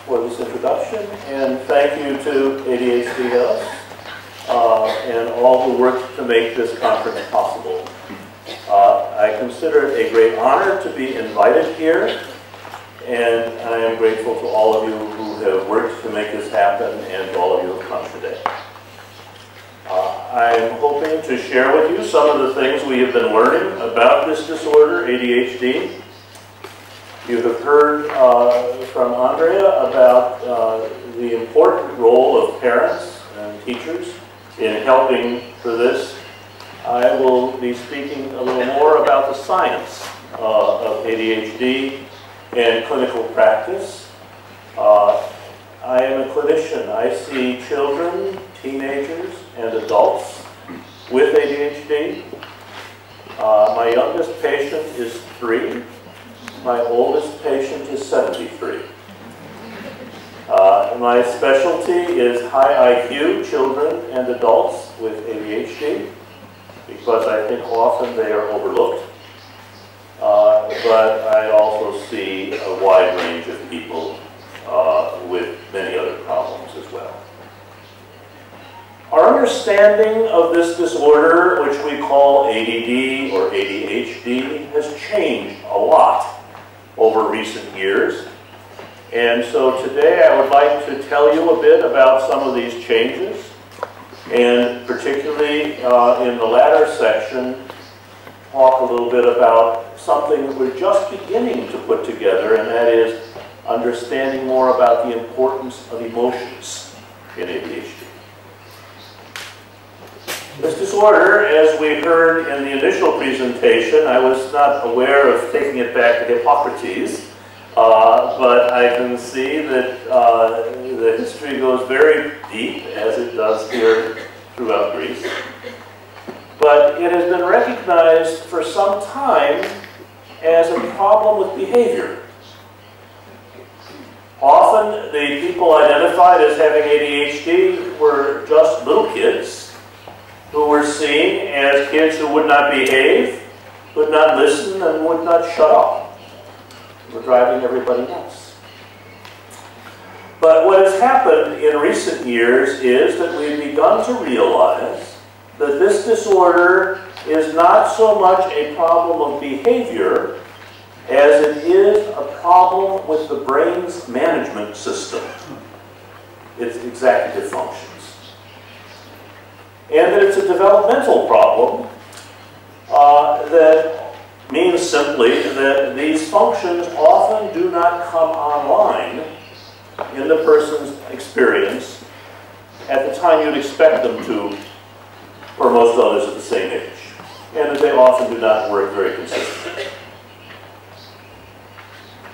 for this introduction, and thank you to ADHD House and all who worked to make this conference possible. I consider it a great honor to be invited here, and I am grateful to all of you who have worked to make this happen and to all of you who have come today. I'm hoping to share with you some of the things we have been learning about this disorder, ADHD. You have heard from Andrea about the important role of parents and teachers in helping for this. I will be speaking a little more about the science of ADHD and clinical practice. I am a clinician. I see children, teenagers, and adults with ADHD. My youngest patient is 3. My oldest patient is 73. My specialty is high IQ children and adults with ADHD, because I think often they are overlooked. But I also see a wide range of people with many other problems as well. Our understanding of this disorder, which we call ADD or ADHD, has changed a lot over recent years. And so today I would like to tell you a bit about some of these changes, and particularly in the latter section, talk a little bit about something that we're just beginning to put together, and that is understanding more about the importance of emotions in ADHD. This disorder, as we heard in the initial presentation, I was not aware of taking it back to Hippocrates, but I can see that the history goes very deep, as it does here throughout Greece. But it has been recognized for some time as a problem with behavior. Often the people identified as having ADHD were just little kids who were seen as kids who would not behave, would not listen, and would not shut up. Were driving everybody nuts. But what has happened in recent years is that we've begun to realize that this disorder is not so much a problem of behavior as it is a problem with the brain's management system, its executive functions. And that it's a developmental problem that means simply that these functions often do not come online in the person's experience at the time you'd expect them to for most others at the same age, and that they often do not work very consistently.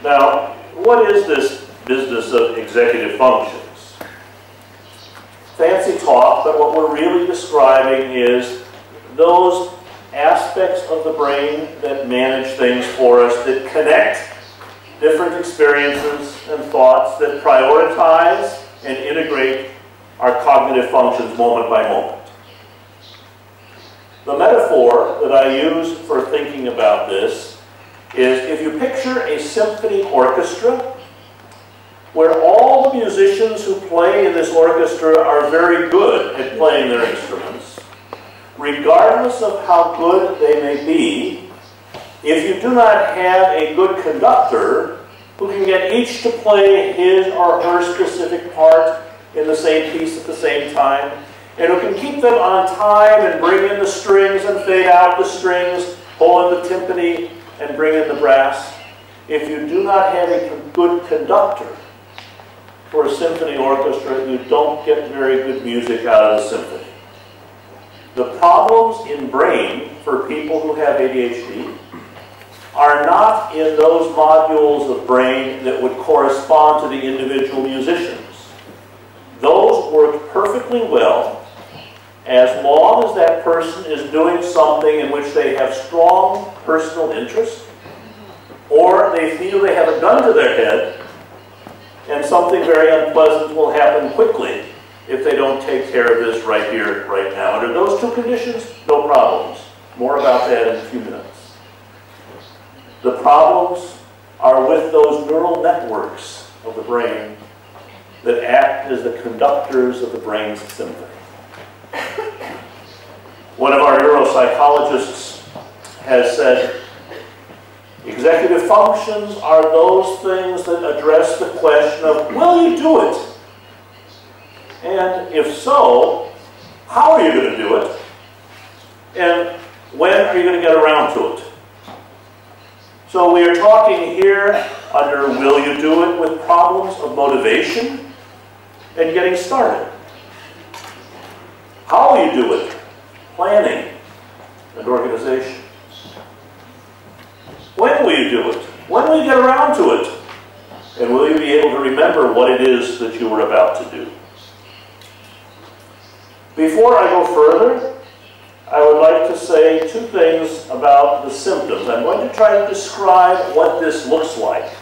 Now, what is this business of executive functions? Fancy talk, but what we're really describing is those aspects of the brain that manage things for us, that connect different experiences and thoughts, that prioritize and integrate our cognitive functions moment by moment. The metaphor that I use for thinking about this is if you picture a symphony orchestra where all the musicians who play in this orchestra are very good at playing their instruments, regardless of how good they may be, if you do not have a good conductor who can get each to play his or her specific part in the same piece at the same time, and who can keep them on time and bring in the strings and fade out the strings, pull in the timpani and bring in the brass, if you do not have a good conductor for a symphony orchestra, you don't get very good music out of the symphony. The problems in brain for people who have ADHD are not in those modules of brain that would correspond to the individual musicians. Those work perfectly well as long as that person is doing something in which they have strong personal interest, or they feel they have a gun to their head and something very unpleasant will happen quickly if they don't take care of this right here, right now. Under those two conditions, no problems. More about that in a few minutes. The problems are with those neural networks of the brain that act as the conductors of the brain's symphony. One of our neuropsychologists has said, executive functions are those things that address the question of, will you do it? And if so, how are you going to do it? And when are you going to get around to it? So we are talking here under will you do it with problems of motivation and getting started. How will you do it? Planning and organization. When will you do it? When will you get around to it? And will you be able to remember what it is that you were about to do? Before I go further, I would like to say two things about the symptoms. I'm going to try to describe what this looks like.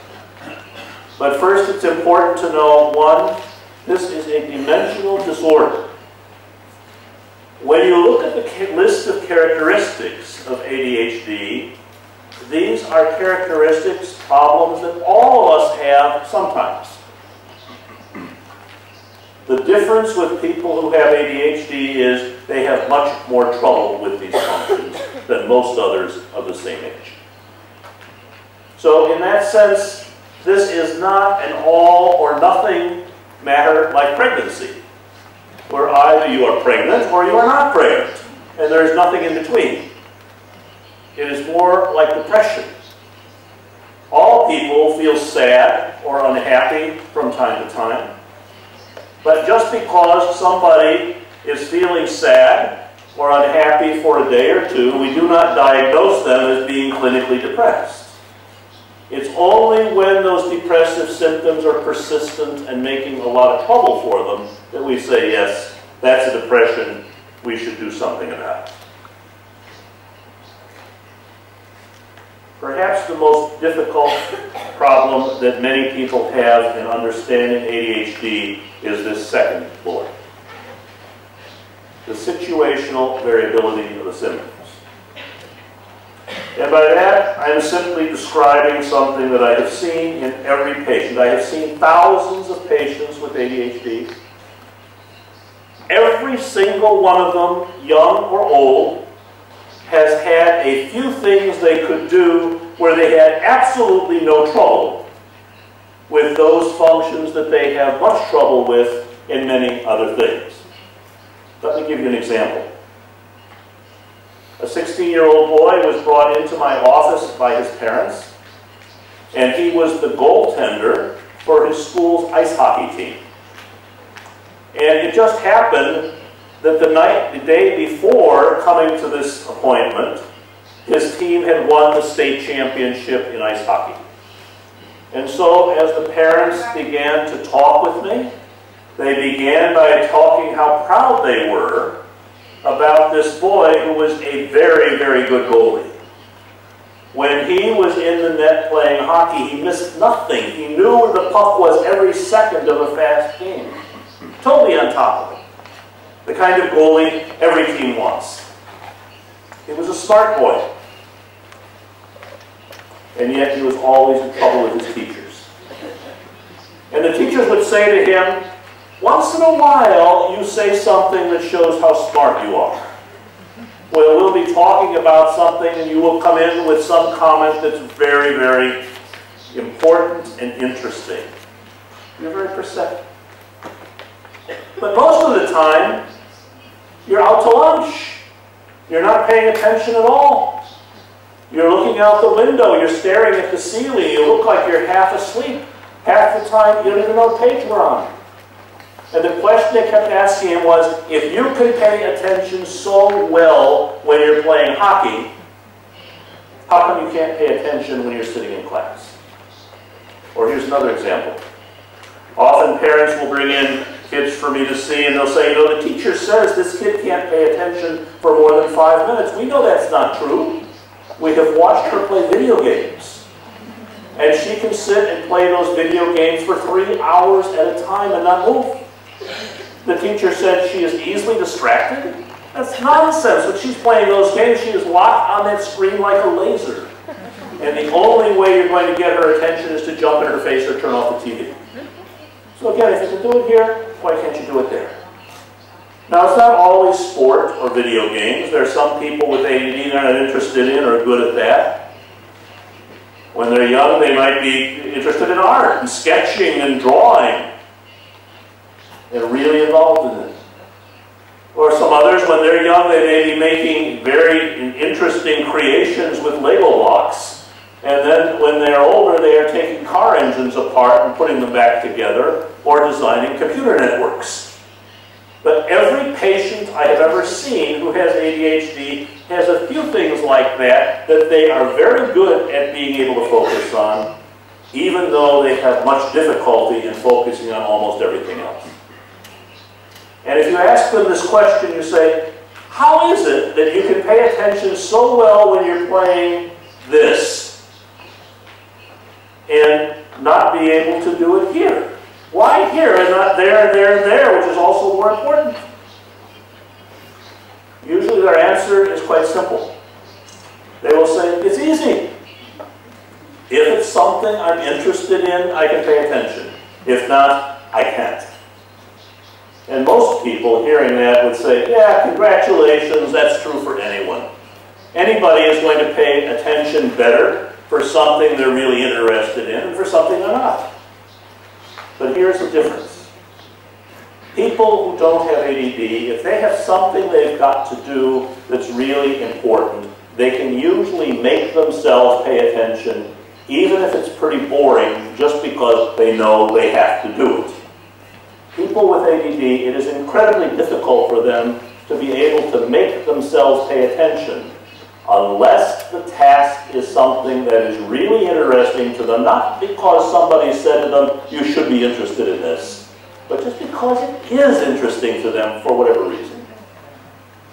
But first, it's important to know, one, this is a dimensional disorder. When you look at the list of characteristics of ADHD, these are characteristics, problems that all of us have sometimes. The difference with people who have ADHD is they have much more trouble with these functions than most others of the same age. So in that sense, this is not an all or nothing matter like pregnancy, where either you are pregnant or you are not pregnant, and there is nothing in between. It is more like depression. All people feel sad or unhappy from time to time, but just because somebody is feeling sad or unhappy for a day or two, we do not diagnose them as being clinically depressed. It's only when those depressive symptoms are persistent and making a lot of trouble for them that we say, yes, that's a depression, we should do something about it. Perhaps the most difficult problem that many people have in understanding ADHD is this second bullet. The situational variability of the symptoms. And by that, I'm simply describing something that I have seen in every patient. I have seen thousands of patients with ADHD. Every single one of them, young or old, has had a few things they could do where they had absolutely no trouble with those functions that they have much trouble with in many other things. Let me give you an example. A 16-year-old boy was brought into my office by his parents, and he was the goaltender for his school's ice hockey team. And it just happened that the day before coming to this appointment, his team had won the state championship in ice hockey. And so as the parents began to talk with me, they began by talking how proud they were about this boy who was a very, very good goalie. When he was in the net playing hockey, he missed nothing. He knew where the puck was every second of a fast game. Totally on top of it. The kind of goalie every team wants. He was a smart boy. And yet he was always in trouble with his teachers. And the teachers would say to him, once in a while you say something that shows how smart you are. Well, we'll be talking about something and you will come in with some comment that's very, very important and interesting. You're very perceptive. But most of the time, you're out to lunch. You're not paying attention at all. You're looking out the window. You're staring at the ceiling. You look like you're half asleep. Half the time, you don't even know what page we're on. And the question they kept asking him was, if you can pay attention so well when you're playing hockey, how come you can't pay attention when you're sitting in class? Or here's another example. Often parents will bring in kids for me to see, and they'll say, you know, the teacher says this kid can't pay attention for more than 5 minutes. We know that's not true. We have watched her play video games. And she can sit and play those video games for 3 hours at a time and not move. The teacher said she is easily distracted. That's nonsense. When she's playing those games, she is locked on that screen like a laser. And the only way you're going to get her attention is to jump in her face or turn off the TV. So again, if you can do it here, why can't you do it there? Now, it's not always sport or video games. There are some people with ADD they're not interested in or good at that. When they're young, they might be interested in art and sketching and drawing. They're really involved in it. Or some others, when they're young, they may be making very interesting creations with Lego blocks. And then when they're older, they are taking car engines apart and putting them back together, or designing computer networks. But every patient I have ever seen who has ADHD has a few things like that that they are very good at being able to focus on, even though they have much difficulty in focusing on almost everything else. And if you ask them this question, you say, how is it that you can pay attention so well when you're playing this and not be able to do it here? Why here and not there, there, and there, which is also more important? Usually their answer is quite simple. They will say, it's easy. If it's something I'm interested in, I can pay attention. If not, I can't. And most people hearing that would say, yeah, congratulations, that's true for anyone. Anybody is going to pay attention better for something they're really interested in and for something they're not. But here's the difference. People who don't have ADD, if they have something they've got to do that's really important, they can usually make themselves pay attention, even if it's pretty boring, just because they know they have to do it. People with ADD, it is incredibly difficult for them to be able to make themselves pay attention unless the task is something that is really interesting to them, not because somebody said to them, you should be interested in this, but just because it is interesting to them for whatever reason.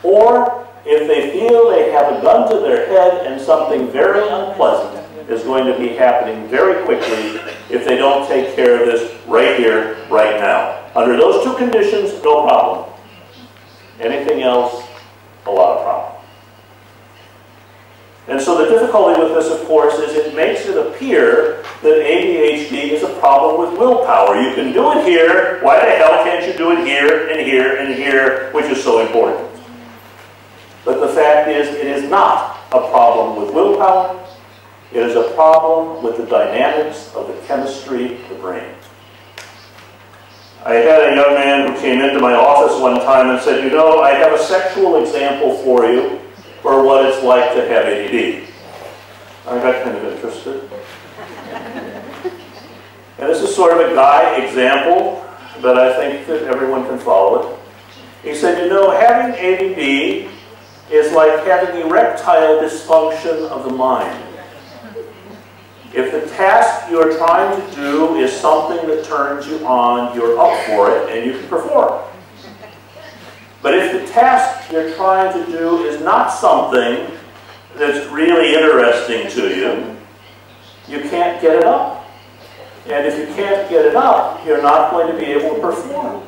Or if they feel they have a gun to their head and something very unpleasant is going to be happening very quickly if they don't take care of this right here, right now. Under those two conditions, no problem. Anything else, a lot of problem. And so the difficulty with this, of course, is it makes it appear that ADHD is a problem with willpower. You can do it here, why the hell can't you do it here and here and here, which is so important? But the fact is, it is not a problem with willpower. It is a problem with the dynamics of the chemistry of the brain. I had a young man who came into my office one time and said, you know, I have a sexual example for you for what it's like to have ADD. I got kind of interested. And this is sort of a guy example, but I think that everyone can follow it. He said, you know, having ADD is like having erectile dysfunction of the mind. If the task you're trying to do is something that turns you on, you're up for it and you can perform. But if the task you're trying to do is not something that's really interesting to you, you can't get it up. And if you can't get it up, you're not going to be able to perform.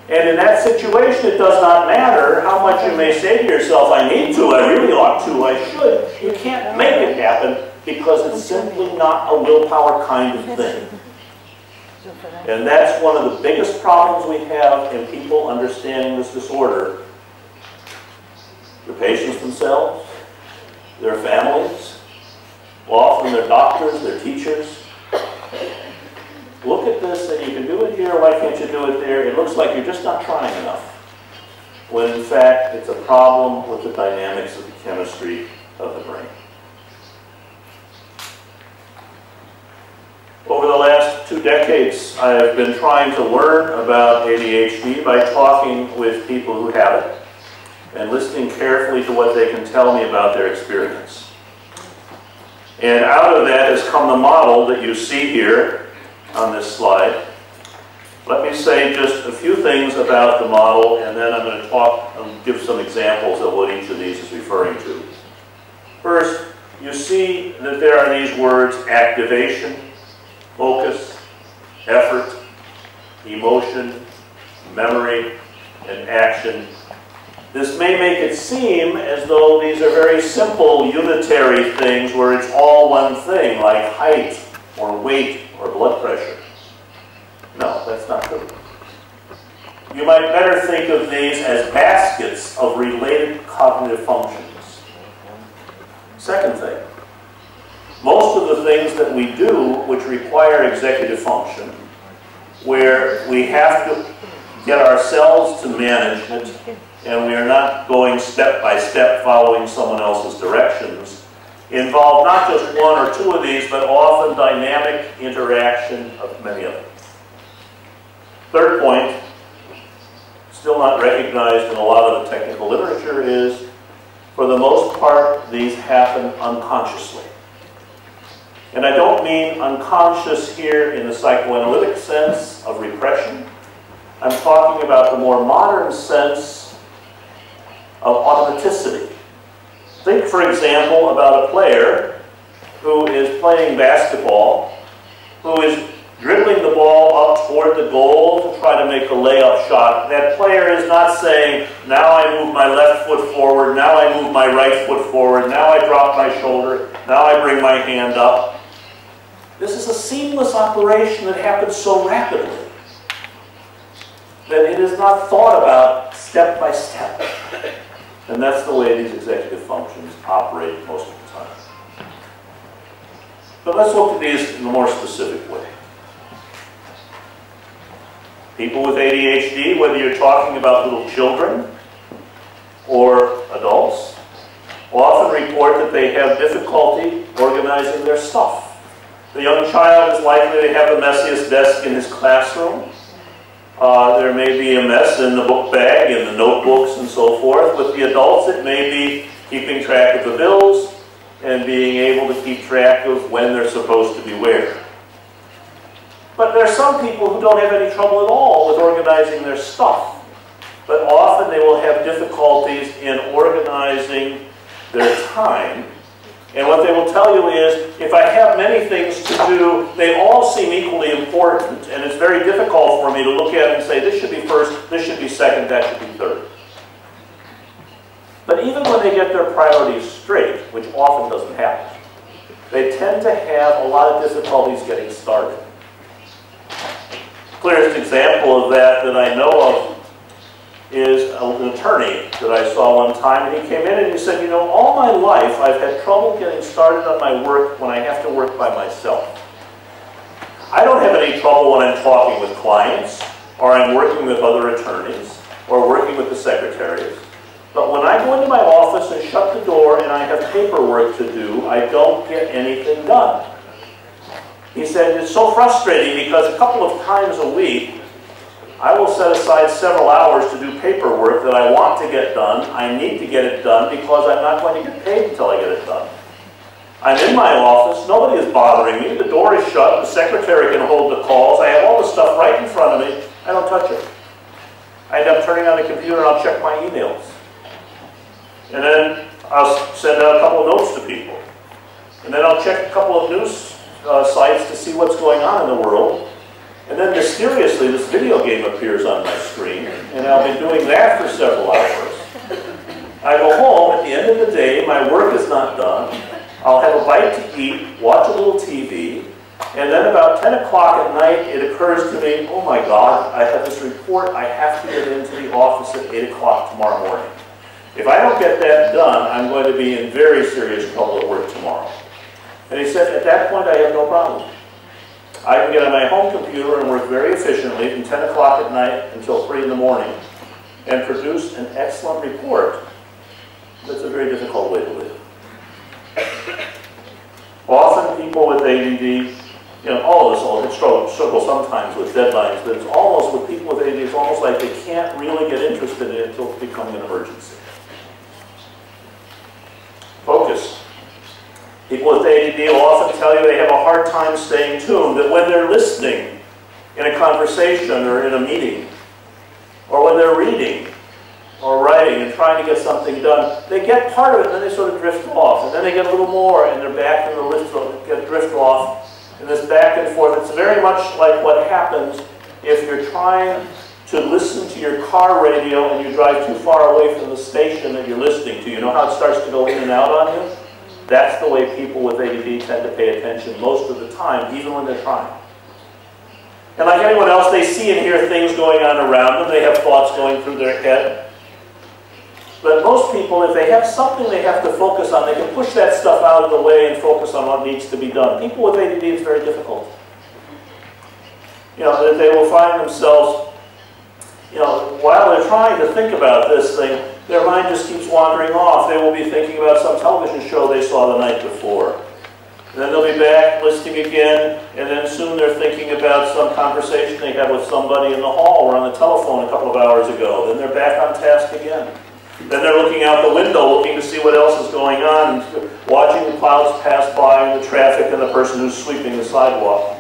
And in that situation, it does not matter how much you may say to yourself, I need to, I really ought to, I should. You can't make it happen because it's simply not a willpower kind of thing. And that's one of the biggest problems we have in people understanding this disorder. The patients themselves, their families, often their doctors, their teachers. Look at this and you can do it here, why can't you do it there? It looks like you're just not trying enough. When in fact, it's a problem with the dynamics of the chemistry of the brain. Over the last 2 decades, I have been trying to learn about ADHD by talking with people who have it and listening carefully to what they can tell me about their experience. And out of that has come the model that you see here on this slide. Let me say just a few things about the model, and then I'm going to talk and give some examples of what each of these is referring to. First, you see that there are these words: activation, focus, effort, emotion, memory, and action. This may make it seem as though these are very simple unitary things where it's all one thing, like height or weight or blood pressure. No, that's you might better think of these as baskets of related cognitive functions. Second thing, most of the things that we do which require executive function, where we have to get ourselves to management and we are not going step by step following someone else's directions, involve not just one or two of these, but often dynamic interaction of many of them. Third point, still not recognized in a lot of the technical literature, is for the most part these happen unconsciously. And I don't mean unconscious here in the psychoanalytic sense of repression. I'm talking about the more modern sense of automaticity. Think, for example, about a player who is playing basketball, who is dribbling the ball up toward the goal to try to make a layup shot. That player is not saying, now I move my left foot forward, now I move my right foot forward, now I drop my shoulder, now I bring my hand up. This is a seamless operation that happens so rapidly that it is not thought about step by step. And that's the way these executive functions operate most of the time. But let's look at these in a more specific way. People with ADHD, whether you're talking about little children or adults, often report that they have difficulty organizing their stuff. The young child is likely to have the messiest desk in his classroom. There may be a mess in the book bag, in the notebooks, and so forth. With the adults, it may be keeping track of the bills and being able to keep track of when they're supposed to be where. But there are some people who don't have any trouble at all with organizing their stuff. But often they will have difficulties in organizing their time. And what they will tell you is, if I have many things to do, they all seem equally important, and it's very difficult for me to look at it and say, this should be first, this should be second, that should be third. But even when they get their priorities straight, which often doesn't happen, they tend to have a lot of difficulties getting started. Clearest example of that I know of is an attorney that I saw one time, and he came in and he said, you know, all my life I've had trouble getting started on my work when I have to work by myself. I don't have any trouble when I'm talking with clients, or I'm working with other attorneys, or working with the secretaries. But when I go into my office and shut the door and I have paperwork to do, I don't get anything done. He said, it's so frustrating because a couple of times a week, I will set aside several hours to do paperwork that I want to get done. I need to get it done because I'm not going to get paid until I get it done. I'm in my office. Nobody is bothering me. The door is shut. The secretary can hold the calls. I have all the stuff right in front of me. I don't touch it. I end up turning on the computer and I'll check my emails. And then I'll send out a couple of notes to people. And then I'll check a couple of news sites to see what's going on in the world. And then mysteriously, this video game appears on my screen, and I'll be doing that for several hours. I go home, at the end of the day, my work is not done. I'll have a bite to eat, watch a little TV, and then about 10 o'clock at night, it occurs to me, oh my God, I have this report I have to get into the office at 8 o'clock tomorrow morning. If I don't get that done, I'm going to be in very serious trouble at work tomorrow. And he said, at that point, I have no problem. I can get on my home computer and work very efficiently from 10 o'clock at night until 3 in the morning and produce an excellent report. That's a very difficult way to live. Often people with ADD, you know, all of us all struggle sometimes with deadlines, but it's almost, with people with ADD, it's almost like they can't really get interested in it until it's becoming an emergency. Focus. People with ADD will often tell you they have a hard time staying tuned, that when they're listening in a conversation or in a meeting, or when they're reading or writing and trying to get something done, they get part of it and then they sort of drift off. And then they get a little more and they're back in the drift off. And this back and forth, it's very much like what happens if you're trying to listen to your car radio and you drive too far away from the station that you're listening to. You know how it starts to go in and out on you? That's the way people with ADD tend to pay attention most of the time, even when they're trying. And like anyone else, they see and hear things going on around them. They have thoughts going through their head. But most people, if they have something they have to focus on, they can push that stuff out of the way and focus on what needs to be done. People with ADD, it's very difficult. You know, they will find themselves, you know, while they're trying to think about this thing, their mind just keeps wandering off. They will be thinking about some television show they saw the night before. And then they'll be back listening again, and then soon they're thinking about some conversation they had with somebody in the hall or on the telephone a couple of hours ago. Then they're back on task again. Then they're looking out the window, looking to see what else is going on, watching the clouds pass by and the traffic and the person who's sweeping the sidewalk.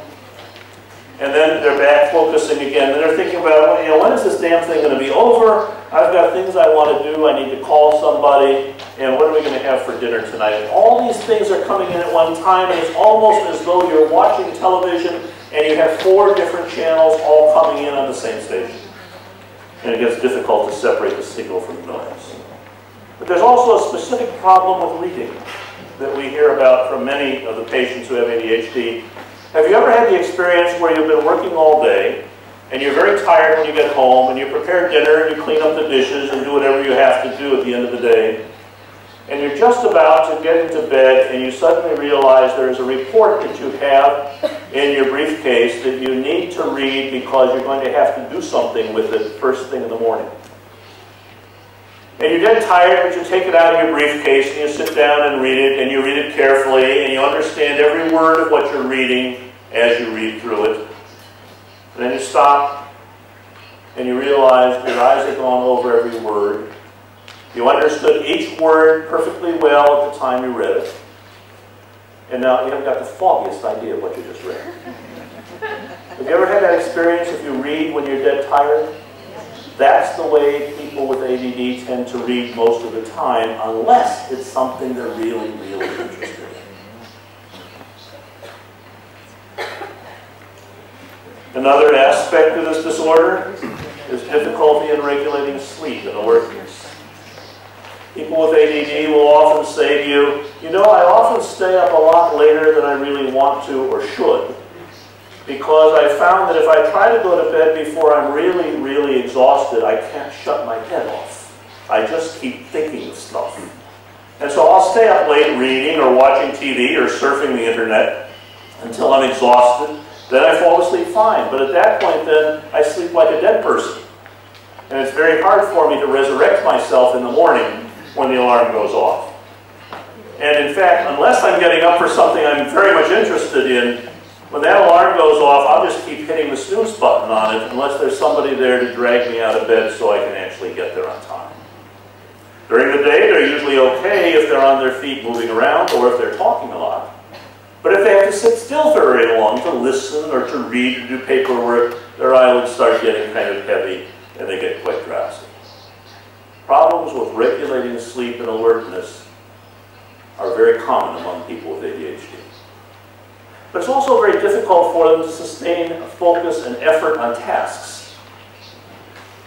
And then they're back focusing again. Then they're thinking about, well, you know, when is this damn thing going to be over? I've got things I want to do. I need to call somebody. And what are we going to have for dinner tonight? And all these things are coming in at one time, and it's almost as though you're watching television and you have 4 different channels all coming in on the same station. And it gets difficult to separate the signal from the noise. But there's also a specific problem with reading that we hear about from many of the patients who have ADHD. Have you ever had the experience where you've been working all day and you're very tired when you get home and you prepare dinner and you clean up the dishes and do whatever you have to do at the end of the day, and you're just about to get into bed and you suddenly realize there's a report that you have in your briefcase that you need to read because you're going to have to do something with it first thing in the morning. And you're dead tired, but you take it out of your briefcase and you sit down and read it, and you read it carefully, and you understand every word of what you're reading as you read through it. And then you stop, and you realize your eyes have gone over every word. You understood each word perfectly well at the time you read it. And now you haven't got the foggiest idea of what you just read. Have you ever had that experience if you read when you're dead tired? That's the way people with ADD tend to read most of the time, unless it's something they're really, really interested in. Another aspect of this disorder is difficulty in regulating sleep and alertness. People with ADD will often say to you, you know, I often stay up a lot later than I really want to or should, because I found that if I try to go to bed before I'm really, really exhausted, I can't shut my head off. I just keep thinking of stuff. And so I'll stay up late reading or watching TV or surfing the internet until I'm exhausted. Then I fall asleep fine. But at that point then, I sleep like a dead person. And it's very hard for me to resurrect myself in the morning when the alarm goes off. And in fact, unless I'm getting up for something I'm very much interested in, when that alarm goes off, I'll just keep hitting the snooze button on it unless there's somebody there to drag me out of bed so I can actually get there on time. During the day, they're usually okay if they're on their feet moving around or if they're talking a lot. But if they have to sit still for very long to listen or to read or do paperwork, their eyelids start getting kind of heavy and they get quite drowsy. Problems with regulating sleep and alertness are very common among people with ADHD. But it's also very difficult for them to sustain focus and effort on tasks.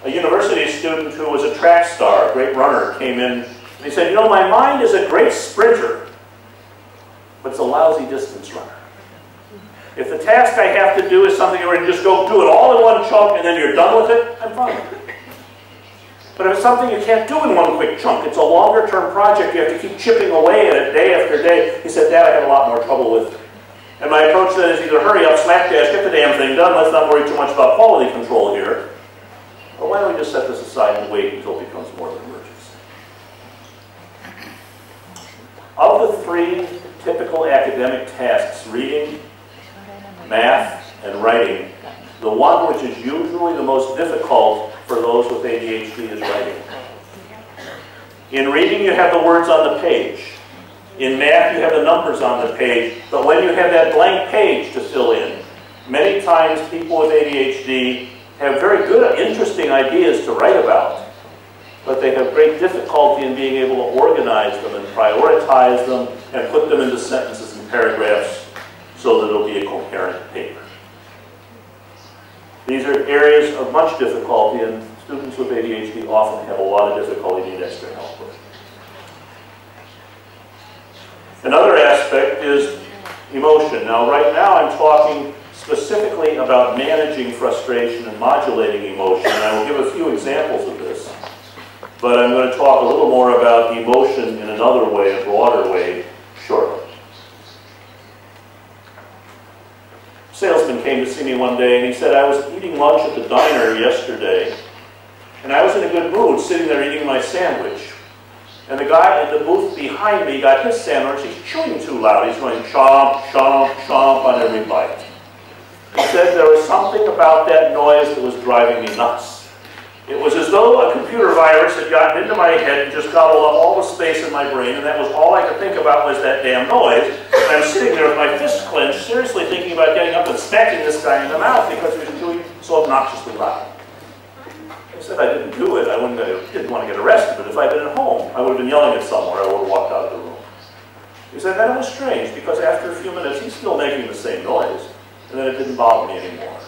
A university student who was a track star, a great runner, came in and he said, you know, my mind is a great sprinter, but it's a lousy distance runner. If the task I have to do is something where you just go do it all in one chunk and then you're done with it, I'm fine. But if it's something you can't do in one quick chunk, it's a longer term project, you have to keep chipping away at it day after day. He said, that I had a lot more trouble with. And my approach then is either hurry up, slapdash, get the damn thing done, let's not worry too much about quality control here. Or why don't we just set this aside and wait until it becomes more of an emergency? Of the 3 typical academic tasks, reading, math, and writing, the one which is usually the most difficult for those with ADHD is writing. In reading, you have the words on the page. In math, you have the numbers on the page, but when you have that blank page to fill in, many times people with ADHD have very good, interesting ideas to write about, but they have great difficulty in being able to organize them and prioritize them and put them into sentences and paragraphs so that it'll be a coherent paper. These are areas of much difficulty, and students with ADHD often have a lot of difficulty and need extra help with. Another aspect is emotion. Now, right now I'm talking specifically about managing frustration and modulating emotion. And I will give a few examples of this. But I'm going to talk a little more about emotion in another way, a broader way, shortly. A salesman came to see me one day and he said, I was eating lunch at the diner yesterday and I was in a good mood sitting there eating my sandwich. And the guy in the booth behind me got his sandwich. He's chewing too loud. He's going chomp, chomp, chomp on every bite. He said there was something about that noise that was driving me nuts. It was as though a computer virus had gotten into my head and just gobbled up all the space in my brain, and that was all I could think about was that damn noise. And I'm sitting there with my fist clenched, seriously thinking about getting up and smacking this guy in the mouth because he was doing so obnoxiously loud. I said I didn't do it. I didn't want to get arrested, but if I'd been at home, I would have been yelling at someone, or I would have walked out of the room. He said that was strange, because after a few minutes, he's still making the same noise, and then it didn't bother me anymore.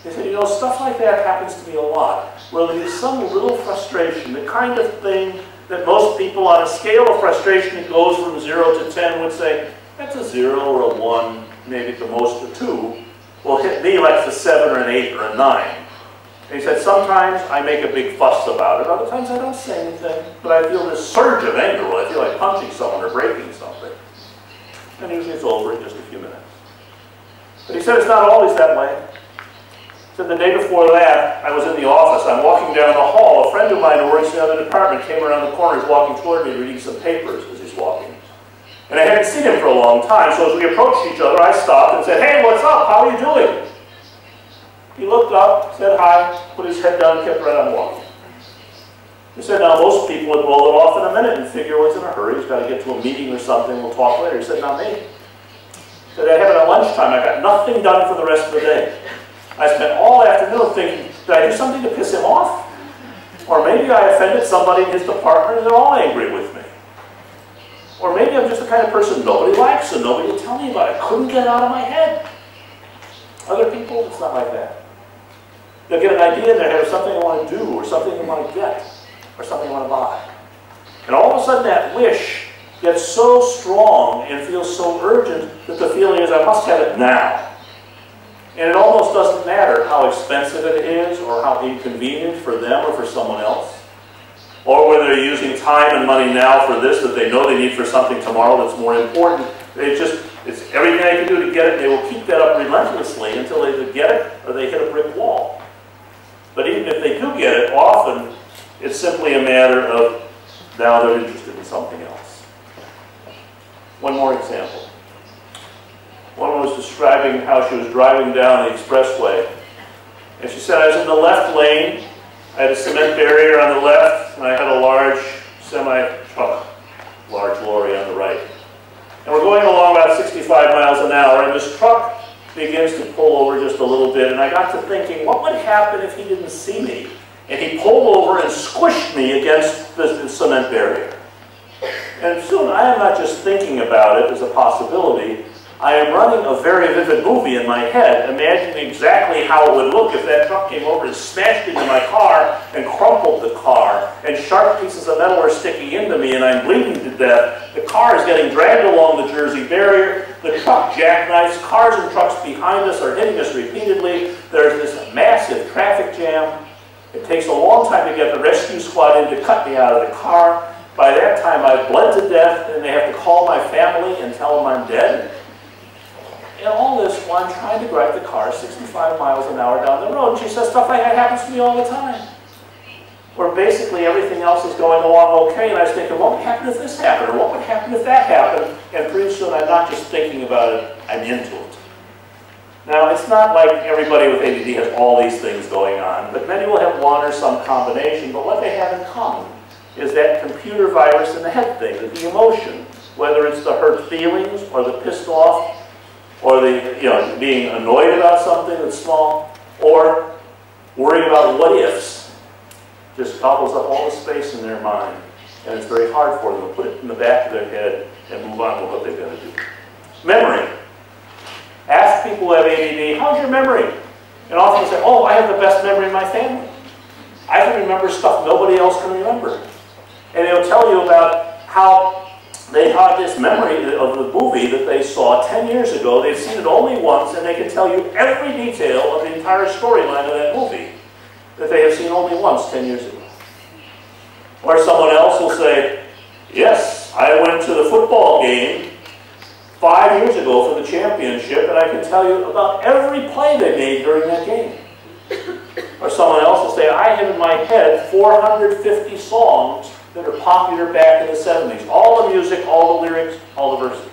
He said, you know, stuff like that happens to me a lot, where there's some little frustration, the kind of thing that most people on a scale of frustration that goes from 0 to 10 would say, that's a 0 or a 1, maybe at the most a 2, will hit me like it's a 7 or an 8 or a 9. And he said, sometimes I make a big fuss about it, other times I don't say anything, but I feel this surge of anger where I feel like punching someone or breaking something. And usually it's over in just a few minutes. But he said it's not always that way. He said the day before that, I was in the office, I'm walking down the hall, a friend of mine who works in the other department came around the corner, he's walking toward me reading some papers as he's walking. And I hadn't seen him for a long time, so as we approached each other, I stopped and said, hey, what's up, how are you doing? He looked up, said hi, put his head down, kept right on walking. He said, now most people would roll it off in a minute and figure, well, he's in a hurry, he's got to get to a meeting or something, we'll talk later. He said, not me. He said, I have it at lunchtime, I got nothing done for the rest of the day. I spent all afternoon thinking, did I do something to piss him off? Or maybe I offended somebody in his department and they're all angry with me. Or maybe I'm just the kind of person nobody likes and nobody will tell me about it. I couldn't get it out of my head. Other people, it's not like that. They'll get an idea in their head of something they want to do, or something they want to get, or something they want to buy. And all of a sudden that wish gets so strong and feels so urgent that the feeling is, I must have it now. And it almost doesn't matter how expensive it is, or how inconvenient for them or for someone else, or whether they're using time and money now for this that they know they need for something tomorrow that's more important. It's everything they can do to get it, they will keep that up relentlessly until they either get it or they hit a brick wall. But even if they do get it, often it's simply a matter of now they're interested in something else. One more example. One was describing how she was driving down the expressway. And she said, I was in the left lane, I had a cement barrier on the left, and I had a large semi-truck, large lorry on the right. And we're going along about 65 miles an hour, and this truck begins to pull over just a little bit, and I got to thinking, what would happen if he didn't see me? And he pulled over and squished me against the cement barrier. And soon I am not just thinking about it as a possibility, I am running a very vivid movie in my head, imagining exactly how it would look if that truck came over and smashed into my car and crumpled the car, and sharp pieces of metal are sticking into me and I'm bleeding to death. The car is getting dragged along the Jersey barrier, the truck jackknifes, cars and trucks behind us are hitting us repeatedly, there's this massive traffic jam. It takes a long time to get the rescue squad in to cut me out of the car. By that time I've bled to death and they have to call my family and tell them I'm dead. And all this while I'm trying to drive the car 65 miles an hour down the road. And she says stuff like that happens to me all the time. Where basically everything else is going along okay, and I was thinking, what would happen if this happened? Or what would happen if that happened? And pretty soon I'm not just thinking about it, I'm into it. Now, it's not like everybody with ADD has all these things going on, but many will have one or some combination, but what they have in common is that computer virus in the head thing, the emotion, whether it's the hurt feelings or the pissed off, or the, being annoyed about something that's small, or worrying about what ifs, just gobbles up all the space in their mind, and it's very hard for them to put it in the back of their head and move on with what they're going to do. Memory. Ask people who have ADD, how's your memory? And often they say, oh, I have the best memory in my family. I can remember stuff nobody else can remember. And they'll tell you about how they had this memory of the movie that they saw 10 years ago. They've seen it only once, and they can tell you every detail of the entire storyline of that movie that they have seen only once 10 years ago. Or someone else will say, yes, I went to the football game 5 years ago for the championship, and I can tell you about every play they made during that game. Or someone else will say, I have in my head 450 songs that are popular back in the 70s. All the music, all the lyrics, all the verses.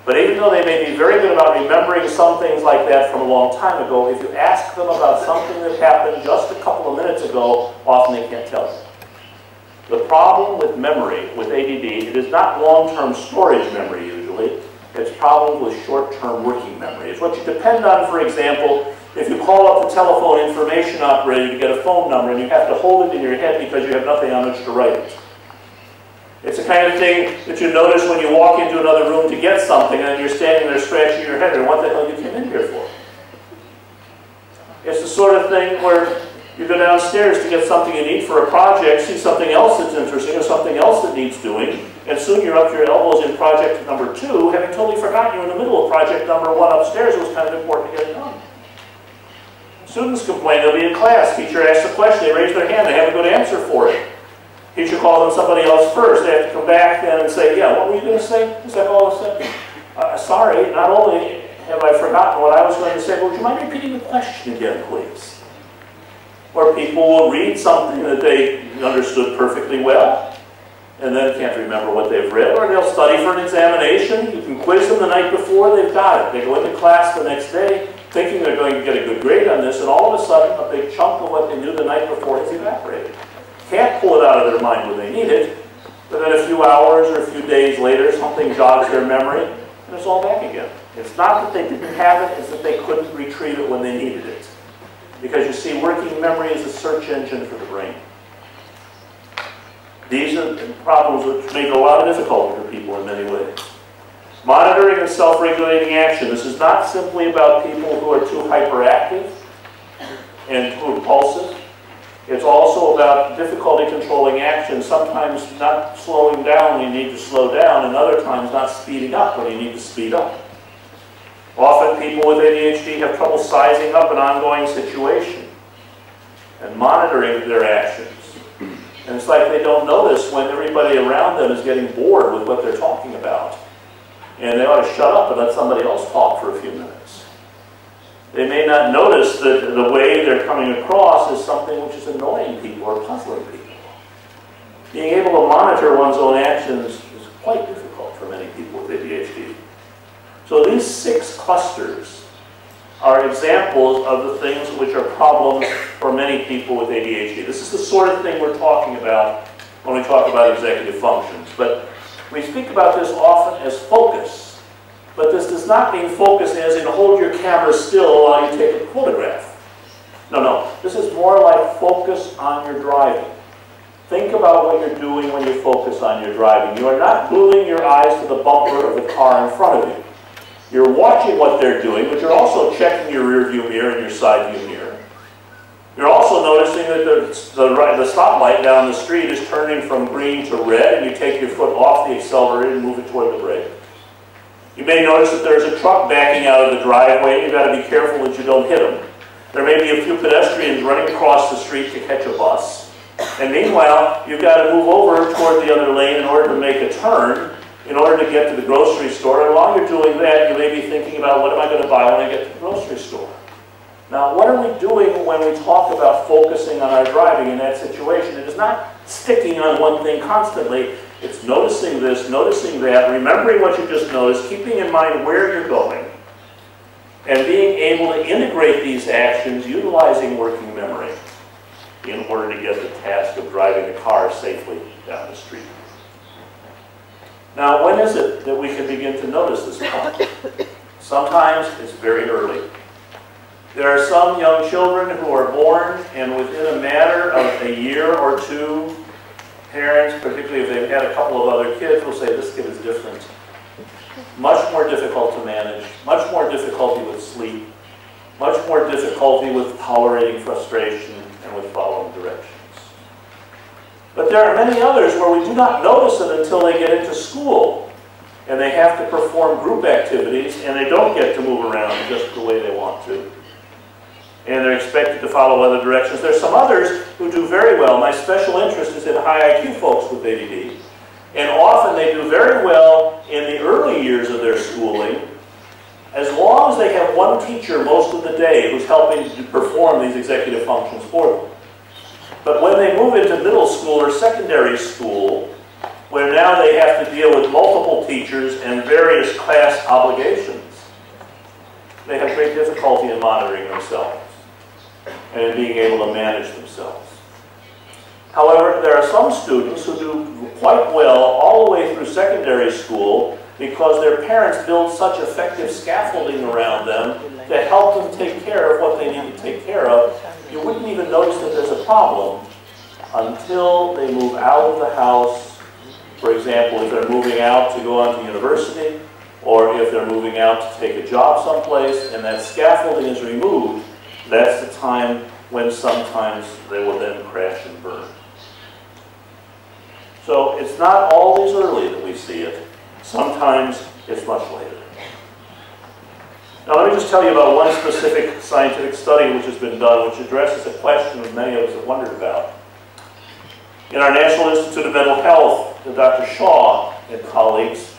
But even though they may be very good about remembering some things like that from a long time ago, if you ask them about something that happened just a couple of minutes ago, often they can't tell you. The problem with memory, with ADD, it is not long-term storage memory usually. It's problems with short-term working memory. It's what you depend on, for example, if you call up the telephone information operator to get a phone number and you have to hold it in your head because you have nothing on which to write it. It's the kind of thing that you notice when you walk into another room to get something and you're standing there scratching your head and what the hell you came in here for? It's the sort of thing where you go downstairs to get something you need for a project, see something else that's interesting or something else that needs doing, and soon you're up to your elbows in project number 2, having totally forgotten you're in the middle of project number 1 upstairs. It was kind of important to get it done. Students complain, they'll be in class, teacher asks a question, they raise their hand, they have a good answer for it. Teacher calls on somebody else first, they have to come back then and say, yeah, what were you going to say? It's like all of a sudden, sorry, not only have I forgotten what I was going to say, but would you mind repeating the question again, please? Or people will read something that they understood perfectly well, and then can't remember what they've read, or they'll study for an examination. You can quiz them the night before, they've got it. They go into class the next day, thinking they're going to get a good grade on this, and all of a sudden, a big chunk of what they knew the night before has evaporated. Can't pull it out of their mind when they need it, but then a few hours or a few days later, something jogs their memory, and it's all back again. It's not that they didn't have it, it's that they couldn't retrieve it when they needed it. Because you see, working memory is a search engine for the brain. These are problems which make a lot of difficulty for people in many ways. Monitoring and self-regulating action. This is not simply about people who are too hyperactive and too impulsive. It's also about difficulty controlling action, sometimes not slowing down when you need to slow down, and other times not speeding up when you need to speed up. Often people with ADHD have trouble sizing up an ongoing situation and monitoring their actions. And it's like they don't notice when everybody around them is getting bored with what they're talking about. And they ought to shut up and let somebody else talk for a few minutes. They may not notice that the way they're coming across is something which is annoying people or puzzling people. Being able to monitor one's own actions is quite difficult for many people with ADHD. So these 6 clusters are examples of the things which are problems for many people with ADHD. This is the sort of thing we're talking about when we talk about executive functions. But we speak about this often as focus. But this does not mean focus as in hold your camera still while you take a photograph. No, no. This is more like focus on your driving. Think about what you're doing when you focus on your driving. You are not gluing your eyes to the bumper of the car in front of you. You're watching what they're doing, but you're also checking your rear view mirror and your side view mirror. You're also noticing that the stoplight down the street is turning from green to red, and you take your foot off the accelerator and move it toward the brake. You may notice that there's a truck backing out of the driveway. You've got to be careful that you don't hit them. There may be a few pedestrians running across the street to catch a bus. And meanwhile, you've got to move over toward the other lane in order to make a turn, in order to get to the grocery store. And while you're doing that, you may be thinking about, what am I going to buy when I get to the grocery store? Now, what are we doing when we talk about focusing on our driving in that situation? It is not sticking on one thing constantly. It's noticing this, noticing that, remembering what you just noticed, keeping in mind where you're going, and being able to integrate these actions utilizing working memory in order to get the task of driving the car safely down the street. Now, when is it that we can begin to notice this problem? Sometimes it's very early. There are some young children who are born, and within a matter of a year or 2, parents, particularly if they've had a couple of other kids, will say, this kid is different. Much more difficult to manage, much more difficulty with sleep, much more difficulty with tolerating frustration and with following directions. But there are many others where we do not notice it until they get into school and they have to perform group activities and they don't get to move around just the way they want to. And they're expected to follow other directions. There's some others who do very well. My special interest is in high IQ folks with ADD. And often they do very well in the early years of their schooling, as long as they have one teacher most of the day who's helping to perform these executive functions for them. But when they move into middle school or secondary school, where now they have to deal with multiple teachers and various class obligations, they have great difficulty in monitoring themselves and in being able to manage themselves. However, there are some students who do quite well all the way through secondary school because their parents build such effective scaffolding around them to help them take care of what they need to take care of. You wouldn't even notice that there's a problem until they move out of the house. For example, if they're moving out to go on to university, or if they're moving out to take a job someplace and that scaffolding is removed, that's the time when sometimes they will then crash and burn. So it's not always early that we see it. Sometimes it's much later. Now let me just tell you about one specific scientific study which has been done, which addresses a question that many of us have wondered about. In our National Institute of Mental Health, Dr. Shaw and colleagues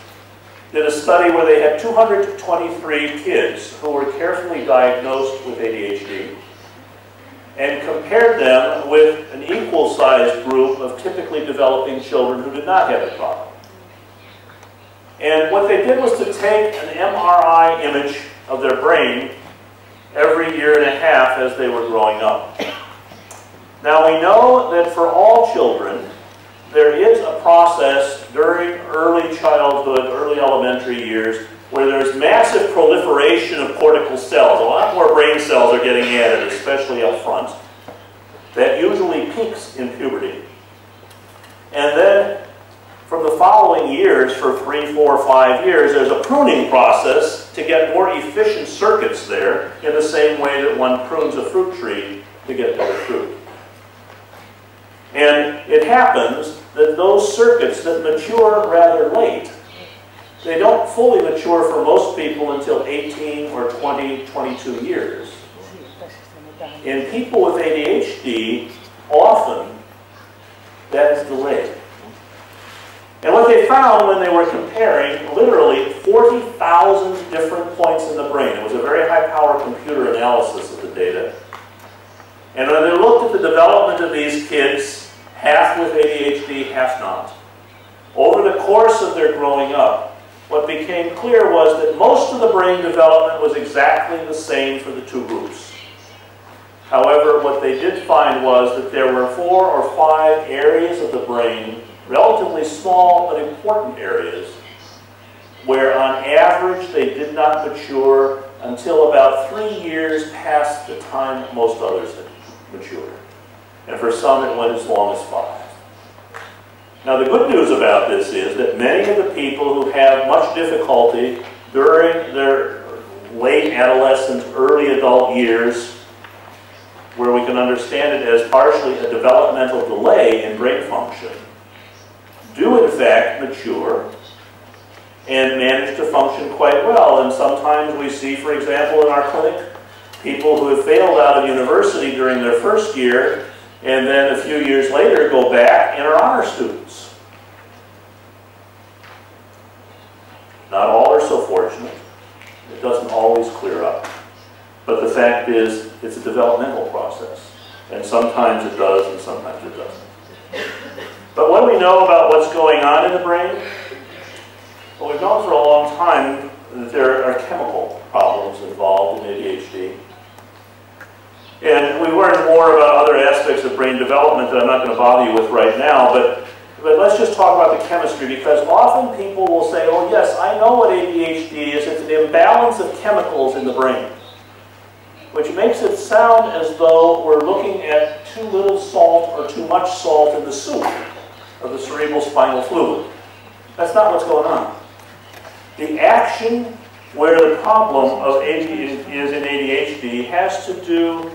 did a study where they had 223 kids who were carefully diagnosed with ADHD and compared them with an equal-sized group of typically developing children who did not have the problem. And what they did was to take an MRI image of their brain every year and a half as they were growing up. Now we know that for all children, there is a process during early childhood, early elementary years, where there's massive proliferation of cortical cells. A lot more brain cells are getting added, especially up front. That usually peaks in puberty. And then from the following years, for 3, 4, 5 years, there's a pruning process to get more efficient circuits there, in the same way that one prunes a fruit tree to get better fruit. And it happens that those circuits that mature rather late, they don't fully mature for most people until 18 or 20, 22 years. In people with ADHD, often that is delayed. And what they found when they were comparing literally 40,000 different points in the brain, it was a very high-powered computer analysis of the data, and when they looked at the development of these kids, half with ADHD, half not, over the course of their growing up, what became clear was that most of the brain development was exactly the same for the two groups. However, what they did find was that there were 4 or 5 areas of the brain, relatively small but important areas, where on average they did not mature until about 3 years past the time most others had matured. And for some it went as long as 5. Now the good news about this is that many of the people who have much difficulty during their late adolescent, early adult years, where we can understand it as partially a developmental delay in brain function, do in fact mature and manage to function quite well. And sometimes we see, for example, in our clinic, people who have failed out of university during their first year and then a few years later go back and are honor students. Not all are so fortunate. It doesn't always clear up. But the fact is, it's a developmental process. And sometimes it does, and sometimes it doesn't. But what do we know about what's going on in the brain? Well, we've known for a long time that there are chemical problems involved in ADHD. And we learned more about other aspects of brain development that I'm not going to bother you with right now, but let's just talk about the chemistry, because often people will say, oh yes, I know what ADHD is. It's an imbalance of chemicals in the brain, which makes it sound as though we're looking at too little salt or too much salt in the soup of the cerebral spinal fluid. That's not what's going on. The action where the problem of is in ADHD has to do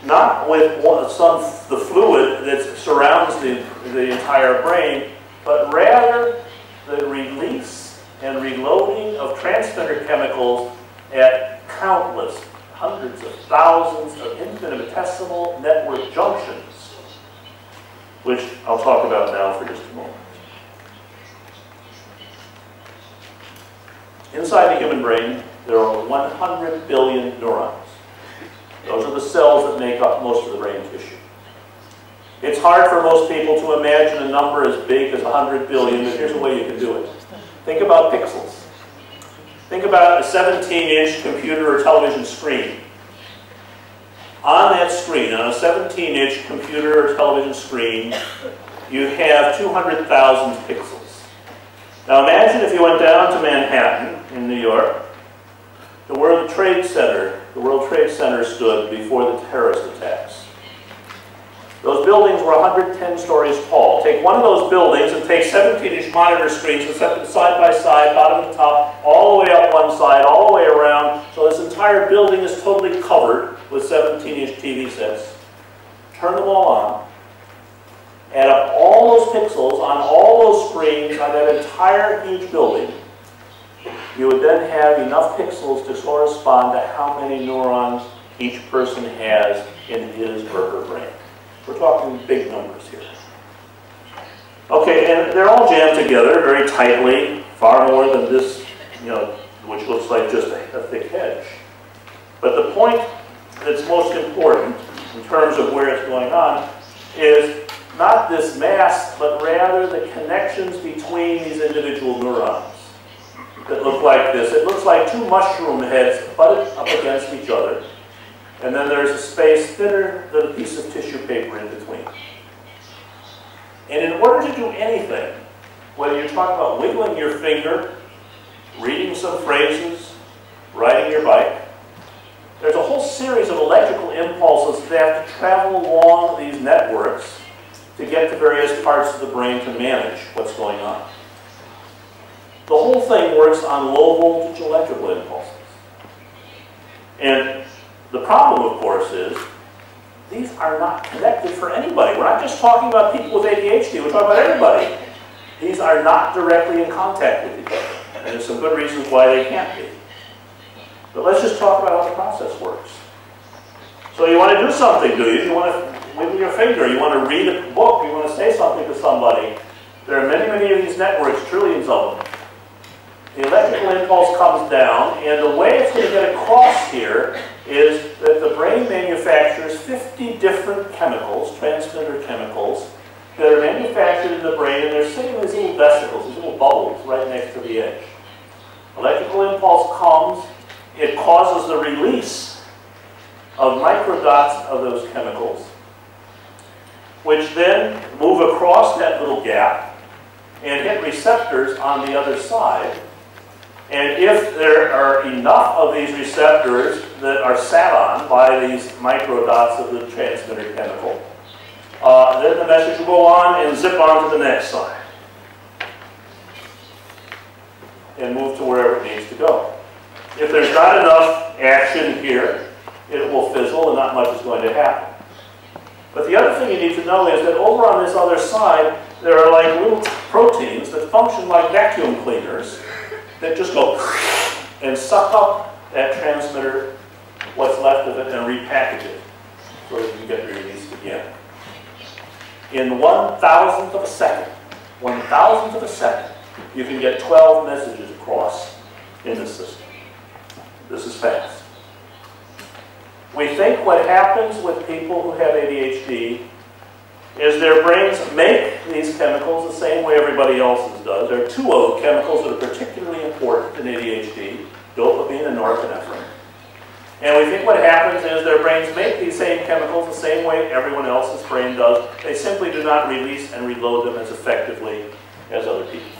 not with the fluid that surrounds the entire brain, but rather the release and reloading of transmitter chemicals at countless, hundreds of thousands of infinitesimal network junctions, which I'll talk about now for just a moment. Inside the human brain, there are 100 billion neurons. Those are the cells that make up most of the brain tissue. It's hard for most people to imagine a number as big as 100 billion, but here's a way you can do it. Think about pixels. Think about a 17-inch computer or television screen. On that screen, on a 17-inch computer or television screen, you have 200,000 pixels. Now imagine if you went down to Manhattan in New York, the World Trade Center stood before the terrorist attacks. Those buildings were 110 stories tall. Take one of those buildings and take 17-inch monitor screens and set them side by side, bottom to top, all the way up one side, all the way around, so this entire building is totally covered with 17-inch TV sets. Turn them all on. Add up all those pixels on all those screens on that entire huge building. You would then have enough pixels to correspond to how many neurons each person has in his or her brain. We're talking big numbers here. Okay, and they're all jammed together very tightly, far more than this, which looks like just a thick hedge. But the point that's most important in terms of where it's going on is not this mass, but rather the connections between these individual neurons that look like this. It looks like two mushroom heads butted up against each other. And then there's a space thinner than a piece of tissue paper in between. And in order to do anything, whether you're talking about wiggling your finger, reading some phrases, riding your bike, there's a whole series of electrical impulses that have to travel along these networks to get to various parts of the brain to manage what's going on. The whole thing works on low voltage electrical impulses. And the problem, of course, is these are not connected for anybody. We're not just talking about people with ADHD. We're talking about everybody. These are not directly in contact with each other. And there's some good reasons why they can't be. But let's just talk about how the process works. So you want to do something, do you? You want to wiggle your finger. You want to read a book. You want to say something to somebody. There are many, many of these networks, trillions of them. The electrical impulse comes down, and the way it's going to get across here is that the brain manufactures 50 different chemicals, transmitter chemicals, that are manufactured in the brain, and they're sitting in these little vesicles, these little bubbles right next to the edge. Electrical impulse comes, it causes the release of microdots of those chemicals, which then move across that little gap and hit receptors on the other side. And if there are enough of these receptors that are sat on by these microdots of the transmitter chemical, then the message will go on and zip on to the next side and move to wherever it needs to go. If there's not enough action here, it will fizzle and not much is going to happen. But the other thing you need to know is that over on this other side, there are like little proteins that function like vacuum cleaners that just go and suck up that transmitter, what's left of it, and repackage it so that you can get released again. In 1,000th of a second, 1,000th of a second, you can get 12 messages across in the system. This is fast. We think what happens with people who have ADHD is their brains make these chemicals the same way everybody else's does. There are two of the chemicals that are particularly important in ADHD, dopamine and norepinephrine. And we think what happens is their brains make these same chemicals the same way everyone else's brain does. They simply do not release and reload them as effectively as other people.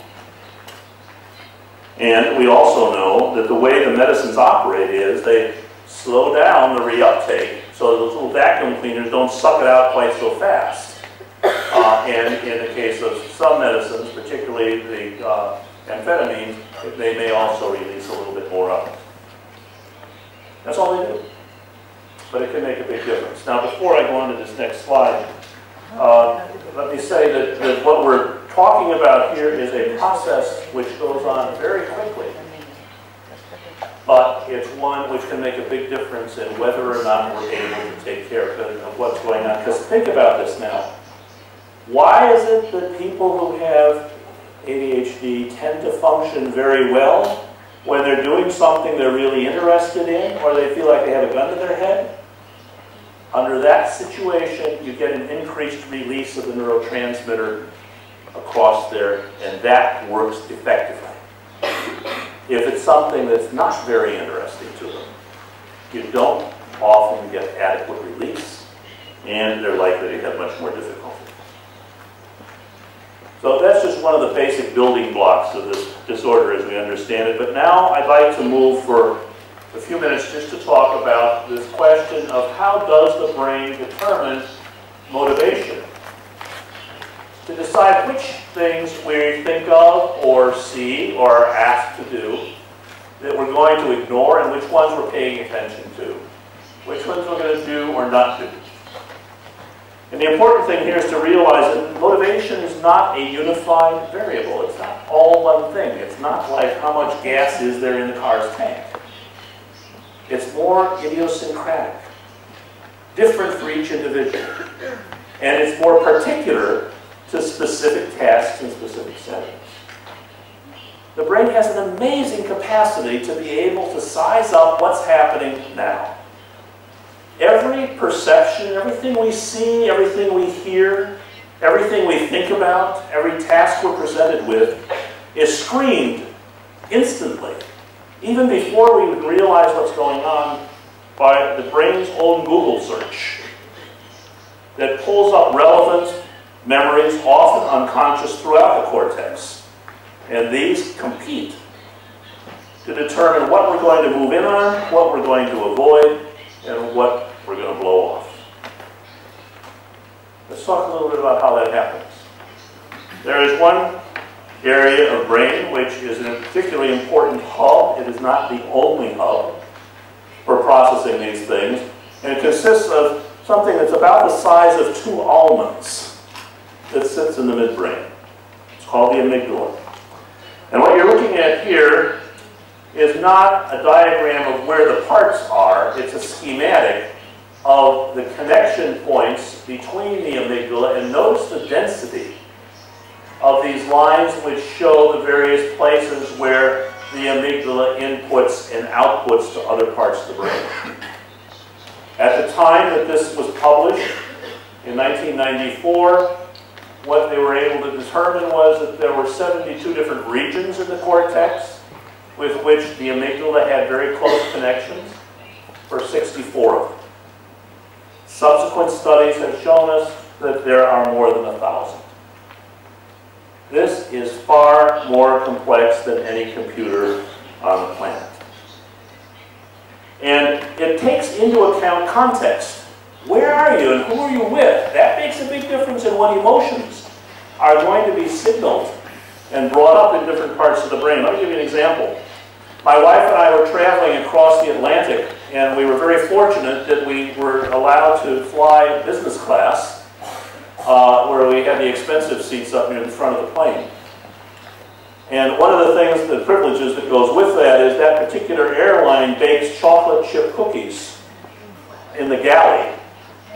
And we also know that the way the medicines operate is they slow down the reuptake so those little vacuum cleaners don't suck it out quite so fast. And in the case of some medicines, particularly the amphetamines, they may also release a little bit more of it. That's all they do. but it can make a big difference. Now, before I go on to this next slide, let me say that what we're talking about here is a process which goes on very quickly, but it's one which can make a big difference in whether or not we're able to take care of what's going on. Because think about this now. Why is it that people who have ADHD tend to function very well when they're doing something they're really interested in, or they feel like they have a gun to their head? Under that situation, you get an increased release of the neurotransmitter across there, and that works effectively. If it's something that's not very interesting to them, you don't often get adequate release, and they're likely to have much more difficulty. So that's just one of the basic building blocks of this disorder as we understand it. But now I'd like to move for a few minutes just to talk about this question of how does the brain determine motivation? To decide which things we think of or see or are asked to do that we're going to ignore and which ones we're paying attention to. Which ones we're going to do or not do. And the important thing here is to realize that motivation is not a unified variable. It's not all one thing. It's not like how much gas is there in the car's tank. It's more idiosyncratic, different for each individual. And it's more particular to specific tasks and specific settings. The brain has an amazing capacity to be able to size up what's happening now. Every perception, everything we see, everything we hear, everything we think about, every task we're presented with is screened instantly, even before we even realize what's going on, by the brain's own Google search that pulls up relevant memories, often unconscious throughout the cortex. And these compete to determine what we're going to move in on, what we're going to avoid, and what we're going to blow off. Let's talk a little bit about how that happens. There is one area of brain which is a particularly important hub. It is not the only hub for processing these things. And it consists of something that's about the size of 2 almonds that sits in the midbrain. It's called the amygdala. And what you're looking at here is not a diagram of where the parts are. It's a schematic of the connection points between the amygdala, and notice the density of these lines which show the various places where the amygdala inputs and outputs to other parts of the brain. At the time that this was published, in 1994, what they were able to determine was that there were 72 different regions in the cortex with which the amygdala had very close connections for 64 of them. Subsequent studies have shown us that there are more than 1,000. This is far more complex than any computer on the planet. And it takes into account context. Where are you and who are you with? That makes a big difference in what emotions are going to be signaled and brought up in different parts of the brain. Let me give you an example. My wife and I were traveling across the Atlantic, and we were very fortunate that we were allowed to fly business class, where we had the expensive seats up near the front of the plane. And one of the things, the privileges that goes with that, is that particular airline bakes chocolate chip cookies in the galley.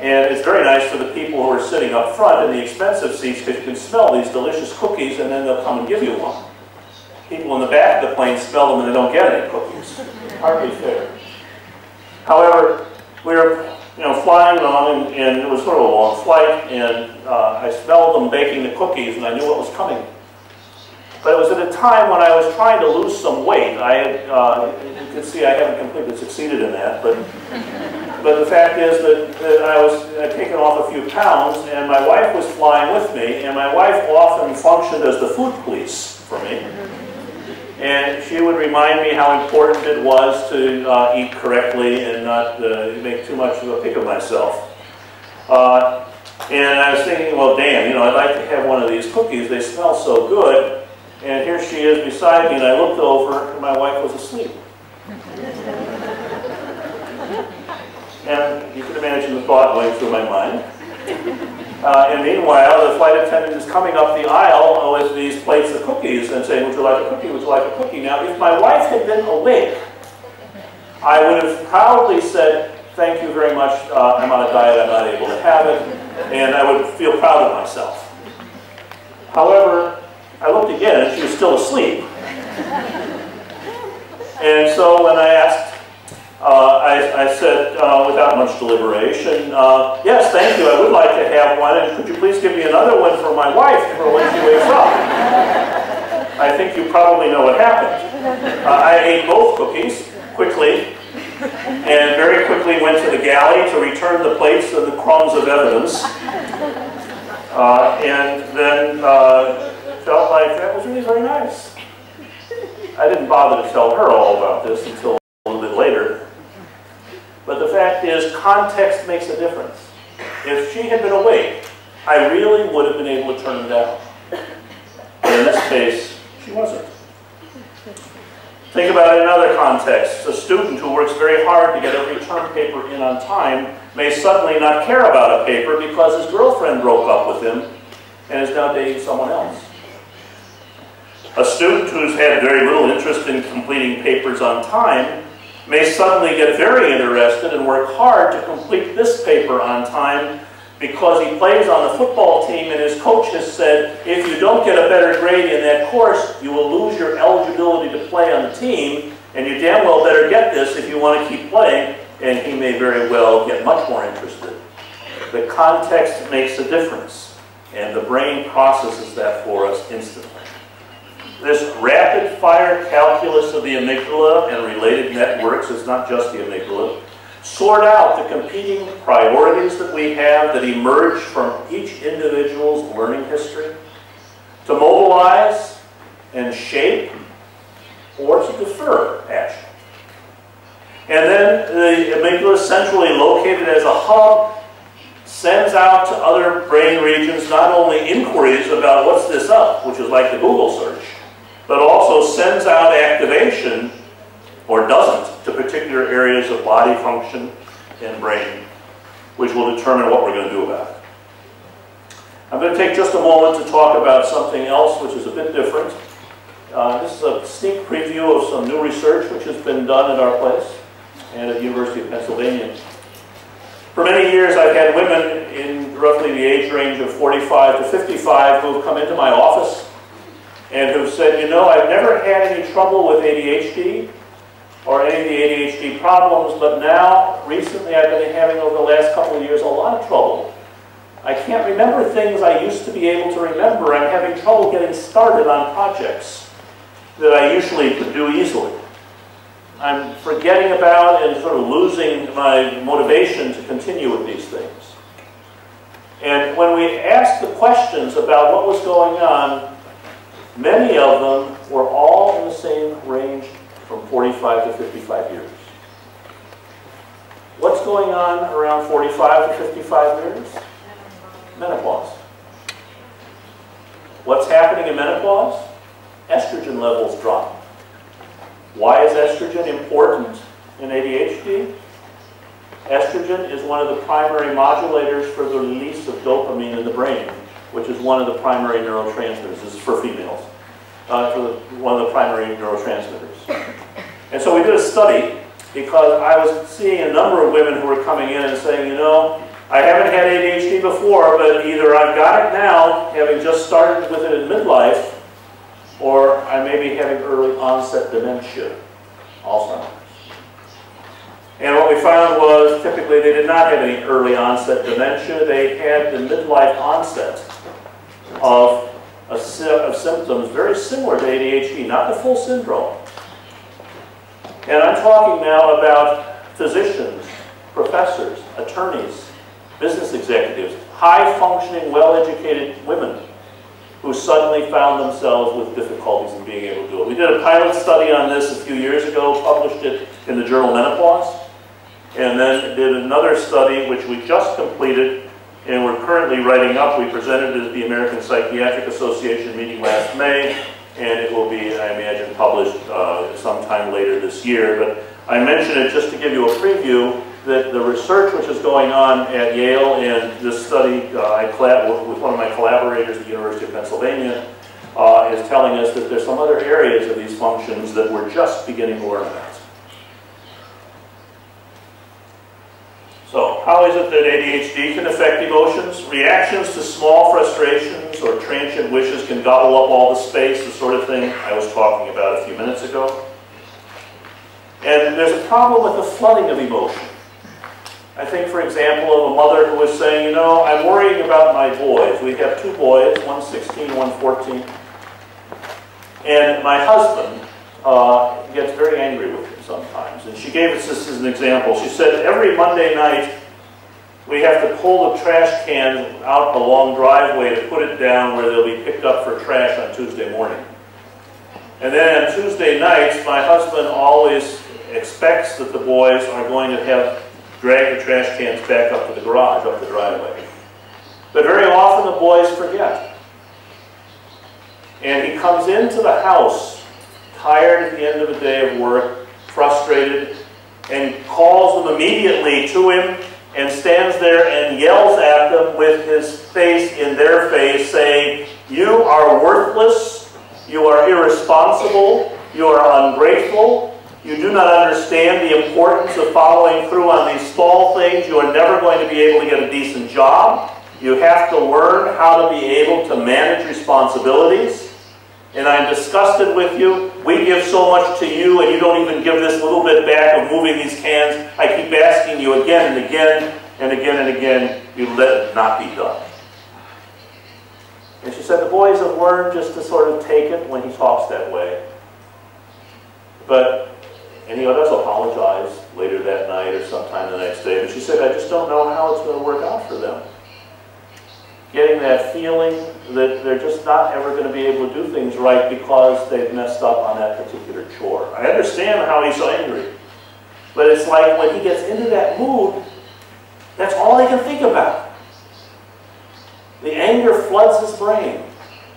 And it's very nice for the people who are sitting up front in the expensive seats, because you can smell these delicious cookies and then they'll come and give you one. People in the back of the plane smell them and they don't get any cookies. Hardly fair. However, we were flying along, and it was sort of a long flight, and I smelled them baking the cookies and I knew what was coming. But it was at a time when I was trying to lose some weight. You can see I haven't completely succeeded in that, but the fact is that I was taking off a few pounds, and my wife was flying with me, and my wife often functioned as the food police for me. And she would remind me how important it was to eat correctly and not make too much of a pig of myself. And I was thinking, well, damn, I'd like to have one of these cookies. They smell so good. And here she is beside me, and I looked over, and my wife was asleep. And you can imagine the thought going through my mind. And meanwhile, the flight attendant is coming up the aisle with these plates of cookies and saying, would you like a cookie, would you like a cookie? Now, if my wife had been awake, I would have proudly said, thank you very much, I'm on a diet, I'm not able to have it, and I would feel proud of myself. However, I looked again and she was still asleep. And so when I asked, I said, without much deliberation, yes, thank you, I would like to have one, and could you please give me another one for my wife for when she wakes up? I think you probably know what happened. I ate both cookies quickly, and very quickly went to the galley to return the plates and the crumbs of evidence, and then felt like that was really very nice. I didn't bother to tell her all about this until a little bit later. But the fact is, context makes a difference. If she had been awake, I really would have been able to turn it down. But in this case, she wasn't. Think about it in another context. A student who works very hard to get every term paper in on time may suddenly not care about a paper because his girlfriend broke up with him and is now dating someone else. A student who's had very little interest in completing papers on time may suddenly get very interested and work hard to complete this paper on time because he plays on the football team and his coach has said, if you don't get a better grade in that course, you will lose your eligibility to play on the team, and you damn well better get this if you want to keep playing, and he may very well get much more interested. The context makes a difference, and the brain processes that for us instantly. This rapid-fire calculus of the amygdala and related networks is not just the amygdala. Sort out the competing priorities that we have that emerge from each individual's learning history, to mobilize and shape or to defer action. And then the amygdala, centrally located as a hub, sends out to other brain regions not only inquiries about what's this up, which is like the Google search, but also sends out activation, or doesn't, to particular areas of body function and brain, which will determine what we're going to do about it. I'm going to take just a moment to talk about something else which is a bit different. This is a sneak preview of some new research which has been done at our place and at the University of Pennsylvania. For many years I've had women in roughly the age range of 45 to 55 who have come into my office and who've said, you know, I've never had any trouble with ADHD or any of the ADHD problems, but now, recently, I've been having over the last couple of years a lot of trouble. I can't remember things I used to be able to remember. I'm having trouble getting started on projects that I usually could do easily. I'm forgetting about and sort of losing my motivation to continue with these things. And when we asked the questions about what was going on, many of them were all in the same range from 45 to 55 years. What's going on around 45 to 55 years? Menopause. What's happening in menopause? Estrogen levels drop. Why is estrogen important in ADHD? Estrogen is one of the primary modulators for the release of dopamine in the brain, which is one of the primary neurotransmitters. This is for females. One of the primary neurotransmitters. And so we did a study because I was seeing a number of women who were coming in and saying, you know, I haven't had ADHD before, but either I've got it now, having just started with it in midlife, or I may be having early onset dementia, Alzheimer's. And what we found was typically they did not have any early onset dementia. They had the midlife onset of a set of symptoms very similar to ADHD, not the full syndrome. And I'm talking now about physicians, professors, attorneys, business executives, high-functioning, well-educated women who suddenly found themselves with difficulties in being able to do it. We did a pilot study on this a few years ago, published it in the journal Menopause, and then did another study which we just completed and we're currently writing up. We presented it at the American Psychiatric Association meeting last May, and it will be, I imagine, published sometime later this year. But I mention it just to give you a preview that the research which is going on at Yale, and this study I collab with one of my collaborators at the University of Pennsylvania, is telling us that there's some other areas of these functions that we're just beginning to learn about. So, how is it that ADHD can affect emotions? Reactions to small frustrations or transient wishes can gobble up all the space, the sort of thing I was talking about a few minutes ago. And there's a problem with the flooding of emotion. I think, for example, of a mother who was saying, you know, I'm worrying about my boys. We have two boys, one 16, one 14. And my husband gets very angry with him sometimes. And she gave us this as an example. She said, every Monday night, we have to pull the trash cans out a long driveway to put it down where they'll be picked up for trash on Tuesday morning. And then on Tuesday nights, my husband always expects that the boys are going to drag the trash cans back up to the garage, up the driveway. But very often the boys forget. And he comes into the house tired at the end of a day of work, frustrated, and calls them immediately to him and stands there and yells at them with his face in their face, saying, you are worthless, you are irresponsible, you are ungrateful, you do not understand the importance of following through on these small things, you are never going to be able to get a decent job, you have to learn how to be able to manage responsibilities. And I'm disgusted with you. We give so much to you, and you don't even give this little bit back of moving these cans. I keep asking you again and again and again and again. You let it not be done. And she said the boys have learned just to sort of take it when he talks that way. And he does apologize later that night or sometime the next day. But she said, I just don't know how it's going to work out for them. Getting that feeling that they're just not ever going to be able to do things right because they've messed up on that particular chore. I understand how he's so angry. But it's like when he gets into that mood, that's all he can think about. The anger floods his brain,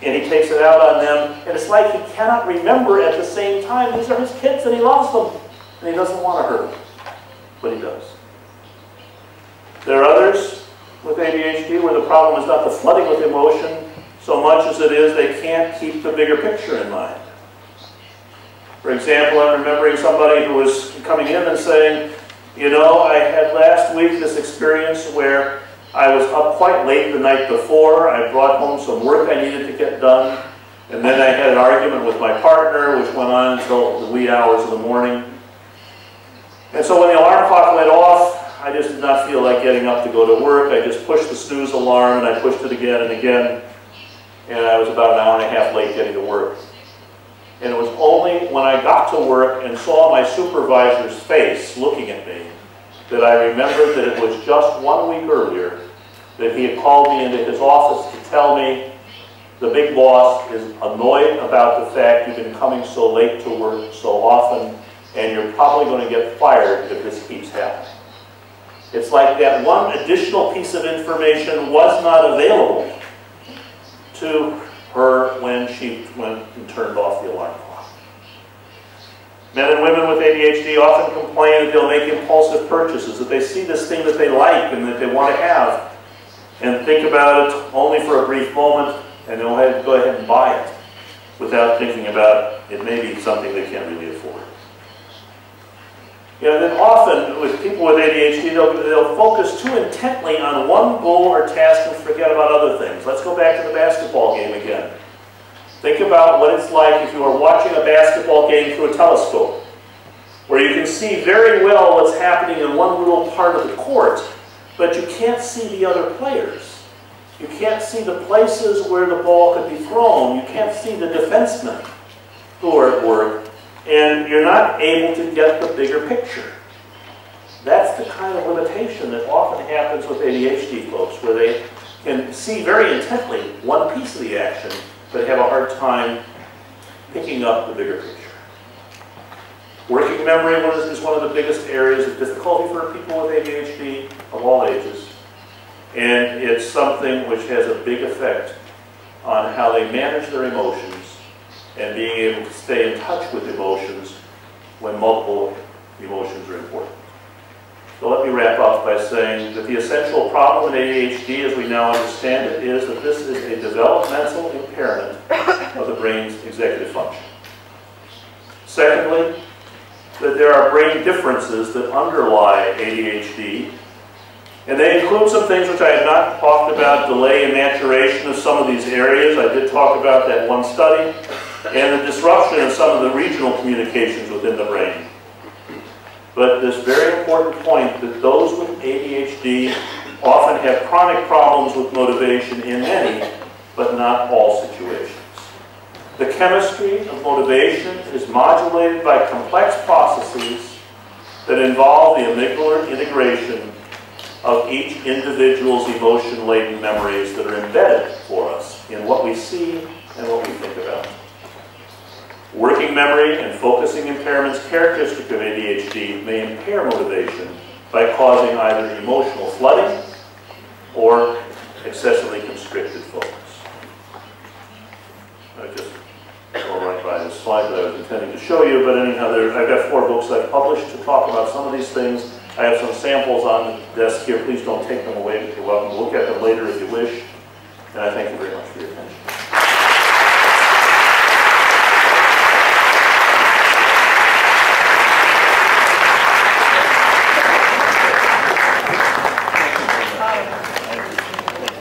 and he takes it out on them, and it's like he cannot remember at the same time. These are his kids, and he loves them, and he doesn't want to hurt them, but he does. There are others with ADHD where the problem is not the flooding with emotion so much as it is they can't keep the bigger picture in mind. For example, I'm remembering somebody who was coming in and saying, you know, I had last week this experience where I was up quite late the night before. I brought home some work I needed to get done, and then I had an argument with my partner which went on until the wee hours of the morning. And so when the alarm clock went off, I just did not feel like getting up to go to work. I just pushed the snooze alarm, and I pushed it again and again. And I was about an hour and a half late getting to work. And it was only when I got to work and saw my supervisor's face looking at me that I remembered that it was just 1 week earlier that he had called me into his office to tell me the big boss is annoyed about the fact you've been coming so late to work so often, and you're probably going to get fired if this keeps happening. It's like that one additional piece of information was not available to her when she went and turned off the alarm clock. Men and women with ADHD often complain that they'll make impulsive purchases, that they see this thing that they like and that they want to have, and think about it only for a brief moment, and they'll go ahead and buy it without thinking about it may be something they can't really afford. You know, then often with people with ADHD, they'll focus too intently on one goal or task and forget about other things. Let's go back to the basketball game again. Think about what it's like if you are watching a basketball game through a telescope, where you can see very well what's happening in one little part of the court, but you can't see the other players. You can't see the places where the ball could be thrown. You can't see the defensemen who are at work. And you're not able to get the bigger picture. That's the kind of limitation that often happens with ADHD folks, where they can see very intently one piece of the action, but have a hard time picking up the bigger picture. Working memory is one of the biggest areas of difficulty for people with ADHD of all ages. And it's something which has a big effect on how they manage their emotions and being able to stay in touch with emotions when multiple emotions are important. So let me wrap up by saying that the essential problem in ADHD, as we now understand it, is that this is a developmental impairment of the brain's executive function. Secondly, that there are brain differences that underlie ADHD, and they include some things which I have not talked about, delay in maturation of some of these areas. I did talk about that one study, and the disruption in some of the regional communications within the brain. But this very important point that those with ADHD often have chronic problems with motivation in many, but not all situations. The chemistry of motivation is modulated by complex processes that involve the amygdala integration of each individual's emotion-laden memories that are embedded for us in what we see and what we think about. Working memory and focusing impairments characteristic of ADHD may impair motivation by causing either emotional flooding or excessively constricted focus. I just go right by this slide that I was intending to show you, but anyhow, I've got 4 books I've published to talk about some of these things. I have some samples on the desk here. Please don't take them away, but you're welcome to look at them later if you wish. And I thank you very much.